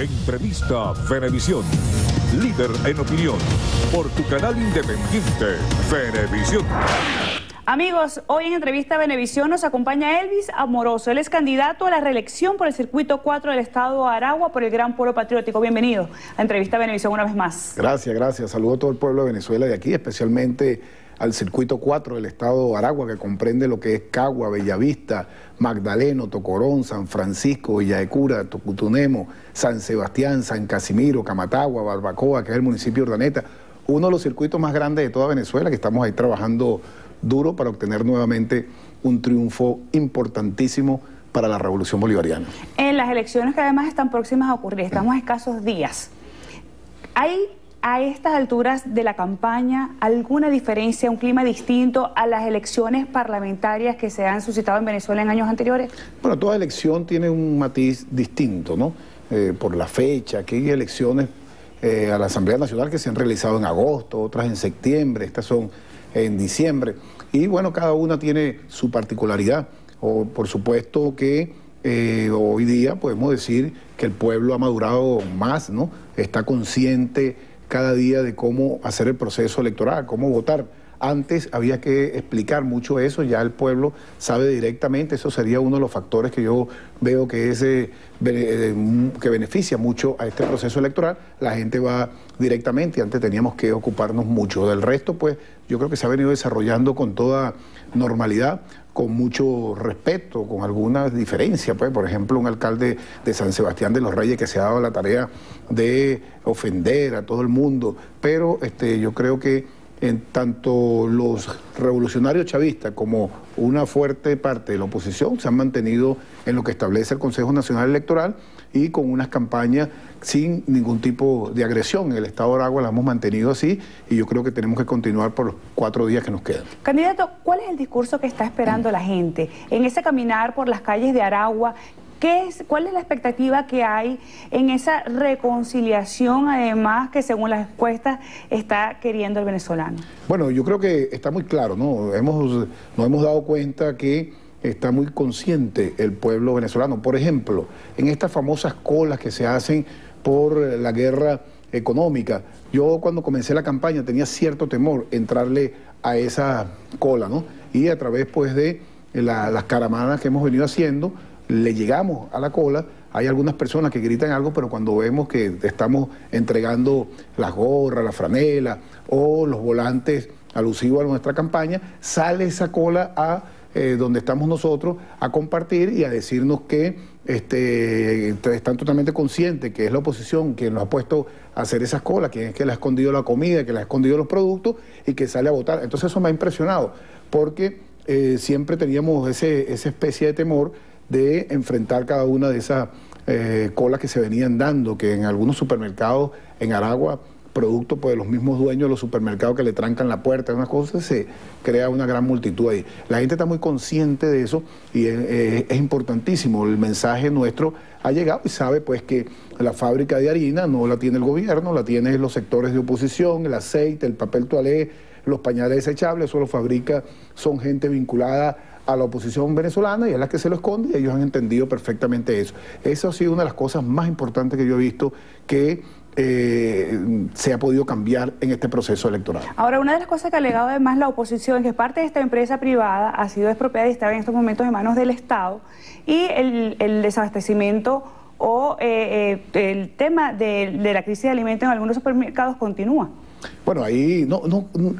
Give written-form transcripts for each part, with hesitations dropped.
Entrevista Venevisión. Líder en opinión. Por tu canal independiente, Venevisión. Amigos, hoy en Entrevista Venevisión nos acompaña Elvis Amoroso. Él es candidato a la reelección por el Circuito 4 del Estado de Aragua por el Gran Pueblo Patriótico. Bienvenido a Entrevista Venevisión una vez más. Gracias, gracias. Saludo a todo el pueblo de Venezuela de aquí, especialmente al Circuito 4 del Estado de Aragua, que comprende lo que es Cagua, Bellavista, Magdaleno, Tocorón, San Francisco, Villa de Cura, Tocutunemo, San Sebastián, San Casimiro, Camatagua, Barbacoa, que es el municipio de Urdaneta. Uno de los circuitos más grandes de toda Venezuela, que estamos ahí trabajando duro para obtener nuevamente un triunfo importantísimo para la Revolución Bolivariana. En las elecciones que además están próximas a ocurrir, estamos a escasos días. ¿Hay a estas alturas de la campaña alguna diferencia, un clima distinto a las elecciones parlamentarias que se han suscitado en Venezuela en años anteriores? Bueno, toda elección tiene un matiz distinto, ¿no? Por la fecha, aquí hay elecciones a la Asamblea Nacional que se han realizado en agosto, otras en septiembre, estas son en diciembre, y bueno, cada una tiene su particularidad. Por supuesto que hoy día podemos decir que el pueblo ha madurado más, ¿no? Está consciente cada día de cómo hacer el proceso electoral, cómo votar. Antes había que explicar mucho eso, ya el pueblo sabe directamente. Eso sería uno de los factores que yo veo que que beneficia mucho a este proceso electoral. La gente va directamente, antes teníamos que ocuparnos mucho. Del resto, pues, yo creo que se ha venido desarrollando con toda normalidad, con mucho respeto, con algunas diferencias, pues, por ejemplo, un alcalde de San Sebastián de los Reyes que se ha dado la tarea de ofender a todo el mundo, pero yo creo que en tanto los revolucionarios chavistas como una fuerte parte de la oposición se han mantenido en lo que establece el Consejo Nacional Electoral y con unas campañas sin ningún tipo de agresión. En el Estado de Aragua la hemos mantenido así y yo creo que tenemos que continuar por los 4 días que nos quedan. Candidato, ¿cuál es el discurso que está esperando la gente en ese caminar por las calles de Aragua? ¿Cuál es la expectativa que hay en esa reconciliación, además, que según las encuestas está queriendo el venezolano? Bueno, yo creo que está muy claro, ¿no? Nos hemos dado cuenta que está muy consciente el pueblo venezolano. Por ejemplo, en estas famosas colas que se hacen por la guerra económica, yo cuando comencé la campaña tenía cierto temor entrarle a esa cola, ¿no? Y a través, pues, de las caravanas que hemos venido haciendo, le llegamos a la cola. Hay algunas personas que gritan algo, pero cuando vemos que estamos entregando las gorras, la franela o los volantes alusivos a nuestra campaña, sale esa cola a donde estamos nosotros a compartir y a decirnos que están totalmente conscientes que es la oposición quien nos ha puesto a hacer esas colas, quien es que le ha escondido la comida, que le ha escondido los productos y que sale a votar. Entonces eso me ha impresionado, porque siempre teníamos esa especie de temor de enfrentar cada una de esas colas que se venían dando, que en algunos supermercados en Aragua, producto pues, de los mismos dueños de los supermercados que le trancan la puerta, unas cosas, se crea una gran multitud ahí. La gente está muy consciente de eso y es importantísimo. El mensaje nuestro ha llegado y sabe pues que la fábrica de harina no la tiene el gobierno, la tienen los sectores de oposición, el aceite, el papel toalé, los pañales desechables, eso lo fabrica, son gente vinculada a la oposición venezolana y es la que se lo esconde, y ellos han entendido perfectamente eso. Eso ha sido una de las cosas más importantes que yo he visto que se ha podido cambiar en este proceso electoral. Ahora, una de las cosas que ha alegado además la oposición, que parte de esta empresa privada ha sido expropiada y está en estos momentos en manos del Estado, y el desabastecimiento o el tema de la crisis de alimentos en algunos supermercados continúa. Bueno, ahí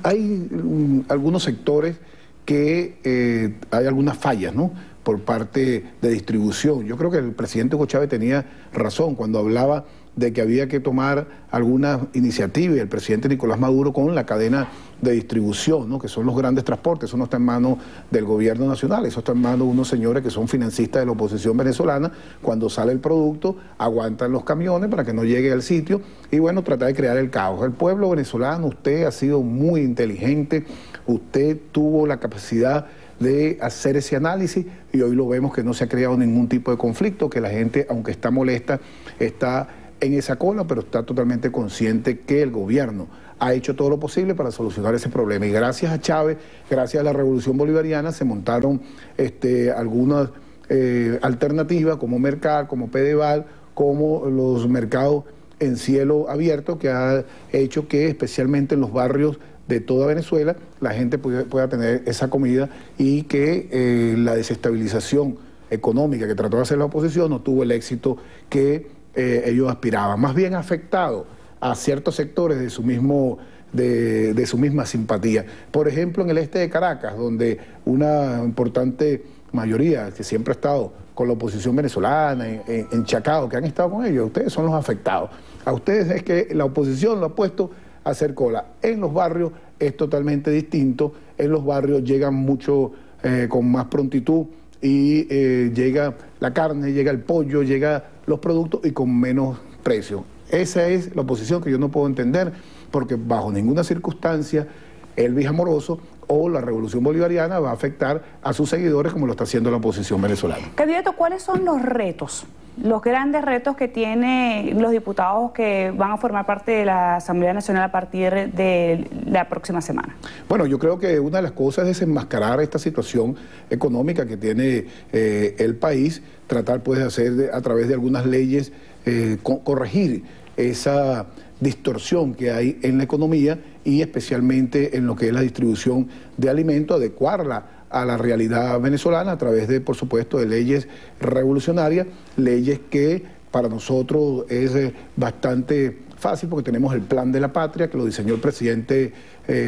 hay algunos sectores que hay algunas fallas, ¿no?, por parte de distribución. Yo creo que el presidente Hugo Chávez tenía razón cuando hablaba de que había que tomar alguna iniciativa, y el presidente Nicolás Maduro con la cadena de distribución, ¿no?, que son los grandes transportes. Eso no está en manos del gobierno nacional, eso está en manos de unos señores que son financistas de la oposición venezolana. Cuando sale el producto, aguantan los camiones para que no llegue al sitio y bueno, tratar de crear el caos. El pueblo venezolano, usted ha sido muy inteligente, usted tuvo la capacidad de hacer ese análisis y hoy lo vemos que no se ha creado ningún tipo de conflicto, que la gente, aunque está molesta, está en esa cola, pero está totalmente consciente que el gobierno ha hecho todo lo posible para solucionar ese problema. Y gracias a Chávez, gracias a la Revolución Bolivariana, se montaron algunas alternativas como Mercal, como Pedeval, como los mercados en cielo abierto, que ha hecho que especialmente en los barrios de toda Venezuela la gente pueda tener esa comida, y que la desestabilización económica que trató de hacer la oposición no tuvo el éxito que ellos aspiraban. Más bien ha afectado a ciertos sectores de su misma simpatía. Por ejemplo, en el este de Caracas, donde una importante mayoría que siempre ha estado con la oposición venezolana, en Chacao, que han estado con ellos, ustedes son los afectados. A ustedes es que la oposición lo ha puesto a hacer cola. En los barrios es totalmente distinto. En los barrios llegan mucho con más prontitud, y llega la carne, llega el pollo, llega los productos, y con menos precio. Esa es la oposición que yo no puedo entender, porque bajo ninguna circunstancia Elvis Amoroso o la Revolución Bolivariana va a afectar a sus seguidores como lo está haciendo la oposición venezolana. Candidato, ¿cuáles son los retos, los grandes retos que tienen los diputados que van a formar parte de la Asamblea Nacional a partir de la próxima semana? Bueno, yo creo que una de las cosas es desenmascarar esta situación económica que tiene el país, tratar pues de hacer a través de algunas leyes, corregir esa distorsión que hay en la economía, y especialmente en lo que es la distribución de alimentos, adecuarla a la realidad venezolana a través de, por supuesto, de leyes revolucionarias, leyes que para nosotros es bastante fácil, porque tenemos el Plan de la Patria, que lo diseñó el presidente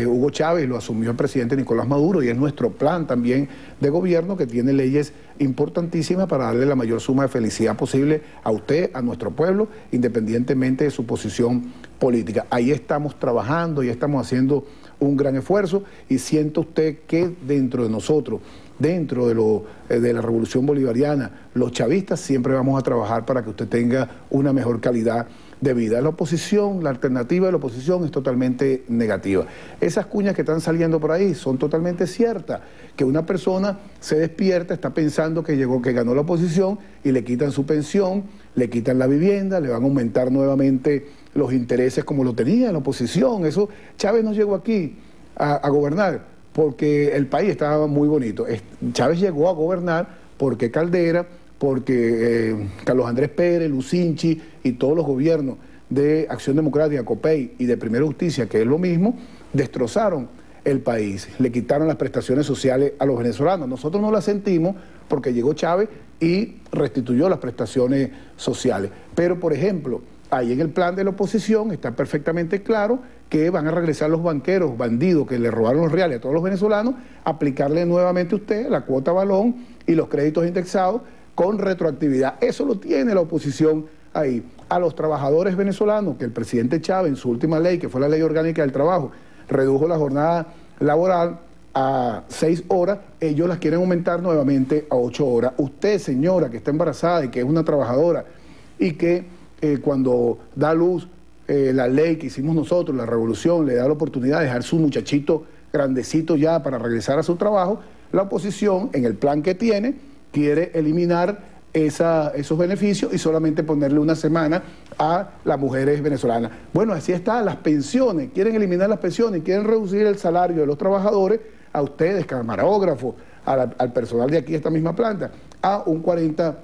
Hugo Chávez y lo asumió el presidente Nicolás Maduro, y es nuestro plan también de gobierno, que tiene leyes importantísimas para darle la mayor suma de felicidad posible a usted, a nuestro pueblo, independientemente de su posición política. Ahí estamos trabajando y estamos haciendo un gran esfuerzo, y siente usted que dentro de nosotros, dentro de la Revolución Bolivariana, los chavistas siempre vamos a trabajar para que usted tenga una mejor calidad de vida. La oposición, la alternativa de la oposición es totalmente negativa. Esas cuñas que están saliendo por ahí son totalmente ciertas, que una persona se despierta, está pensando que ganó la oposición, y le quitan su pensión, le quitan la vivienda, le van a aumentar nuevamente los intereses como lo tenía la oposición. Eso, Chávez no llegó aquí a gobernar porque el país estaba muy bonito. Chávez llegó a gobernar porque Caldera, porque Carlos Andrés Pérez, Lucinchi y todos los gobiernos de Acción Democrática, COPEI y de Primera Justicia, que es lo mismo, destrozaron el país, le quitaron las prestaciones sociales a los venezolanos. Nosotros no las sentimos porque llegó Chávez y restituyó las prestaciones sociales. Pero, por ejemplo, ahí en el plan de la oposición está perfectamente claro que van a regresar los banqueros, bandidos que le robaron los reales a todos los venezolanos, aplicarle nuevamente a usted la cuota balón y los créditos indexados con retroactividad. Eso lo tiene la oposición ahí. A los trabajadores venezolanos, que el presidente Chávez en su última ley, que fue la Ley Orgánica del Trabajo, redujo la jornada laboral a 6 horas, ellos las quieren aumentar nuevamente a 8 horas. Usted, señora, que está embarazada y que es una trabajadora, y que cuando da a luz la ley que hicimos nosotros, la revolución, le da la oportunidad de dejar su muchachito grandecito ya para regresar a su trabajo, la oposición, en el plan que tiene, quiere eliminar esos beneficios y solamente ponerle una semana a las mujeres venezolanas. Bueno, así está, las pensiones, quieren eliminar las pensiones, quieren reducir el salario de los trabajadores, a ustedes, camarógrafos, al personal de aquí, esta misma planta, a un 40%.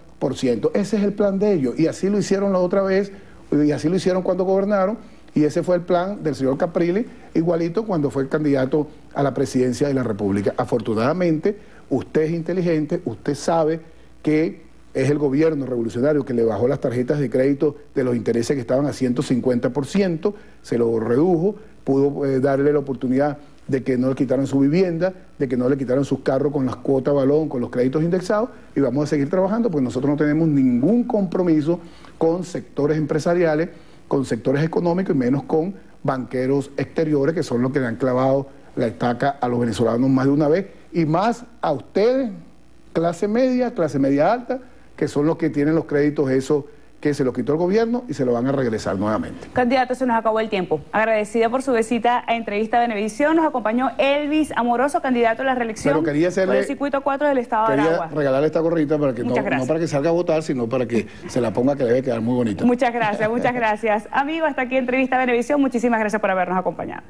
Ese es el plan de ellos, y así lo hicieron la otra vez, y así lo hicieron cuando gobernaron, y ese fue el plan del señor Caprile, igualito cuando fue candidato a la presidencia de la República. Afortunadamente, usted es inteligente, usted sabe que es el gobierno revolucionario que le bajó las tarjetas de crédito de los intereses que estaban a 150%, se lo redujo, pudo darle la oportunidad de que no le quitaran su vivienda, de que no le quitaran sus carros con las cuotas balón, con los créditos indexados, y vamos a seguir trabajando, porque nosotros no tenemos ningún compromiso con sectores empresariales, con sectores económicos, y menos con banqueros exteriores, que son los que le han clavado la estaca a los venezolanos más de una vez, y más a ustedes, clase media alta, que son los que tienen los créditos esos que se los quitó el gobierno y se lo van a regresar nuevamente. Candidato, se nos acabó el tiempo. Agradecida por su visita a Entrevista Venevisión. Nos acompañó Elvis Amoroso, candidato a la reelección por el circuito 4 del estado de Aragua. Quería regalarle esta gorrita para que no para que salga a votar, sino para que se la ponga, que le debe quedar muy bonita. Muchas gracias, muchas gracias. Amigo, hasta aquí Entrevista Venevisión. Muchísimas gracias por habernos acompañado.